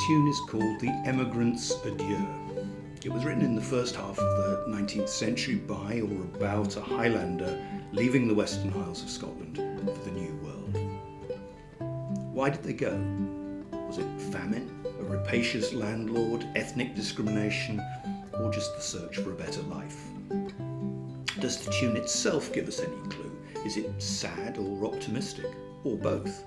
tune is called the Emigrant's Adieu. It was written in the first half of the 19th century by or about a Highlander leaving the Western Isles of Scotland for the New World. Why did they go? Was it famine, a rapacious landlord, ethnic discrimination, or just the search for a better life? Does the tune itself give us any clue? Is it sad or optimistic, or both?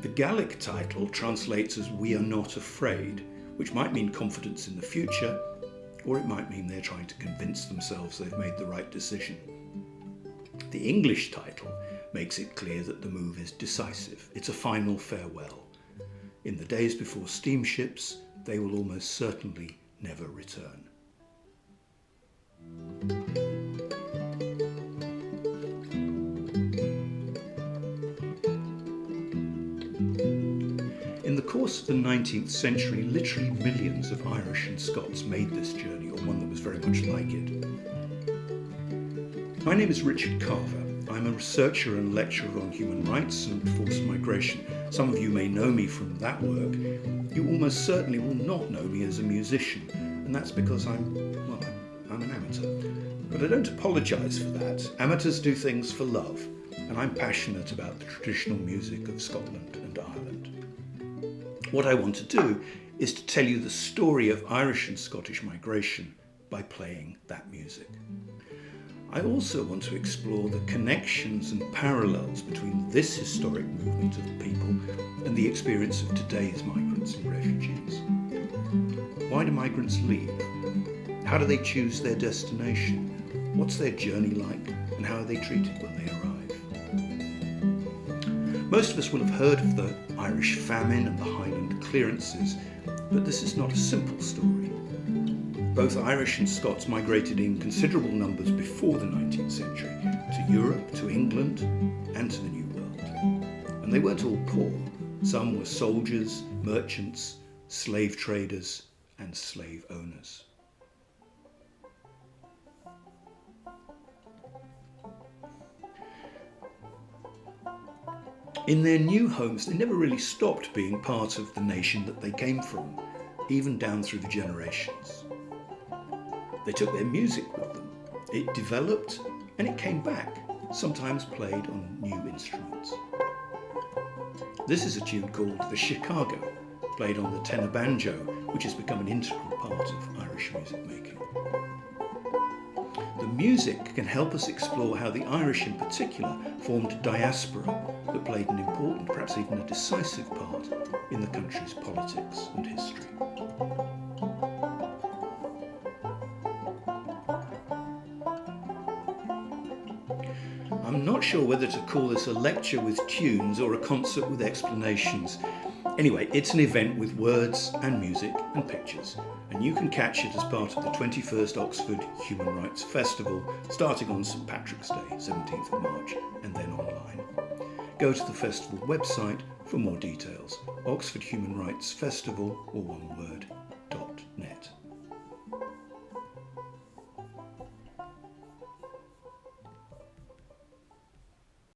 The Gaelic title translates as "We are not afraid," which might mean confidence in the future, or it might mean they're trying to convince themselves they've made the right decision. The English title makes it clear that the move is decisive. It's a final farewell. In the days before steamships, they will almost certainly never return. In the course of the 19th century, literally millions of Irish and Scots made this journey, or one that was very much like it. My name is Richard Carver. I'm a researcher and lecturer on human rights and forced migration. Some of you may know me from that work. You almost certainly will not know me as a musician, and that's because I'm an amateur. But I don't apologise for that. Amateurs do things for love, and I'm passionate about the traditional music of Scotland and Ireland. What I want to do is to tell you the story of Irish and Scottish migration by playing that music. I also want to explore the connections and parallels between this historic movement of the people and the experience of today's migrants and refugees. Why do migrants leave? How do they choose their destination? What's their journey like, and how are they treated when they arrive? Most of us will have heard of the Irish famine and the Highland clearances, but this is not a simple story. Both Irish and Scots migrated in considerable numbers before the 19th century to Europe, to England, and to the New World. And they weren't all poor. Some were soldiers, merchants, slave traders, and slave owners. In their new homes, they never really stopped being part of the nation that they came from, even down through the generations. They took their music with them. It developed and it came back, sometimes played on new instruments. This is a tune called the Chicago, played on the tenor banjo, which has become an integral part of Irish music making. The music can help us explore how the Irish in particular formed a diaspora that played an important, perhaps even a decisive part in the country's politics and history. I'm not sure whether to call this a lecture with tunes or a concert with explanations. Anyway, it's an event with words and music and pictures, and you can catch it as part of the 21st Oxford Human Rights Festival, starting on St Patrick's Day, 17th of March, and then online. Go to the festival website for more details. Oxford Human Rights Festival, or one word.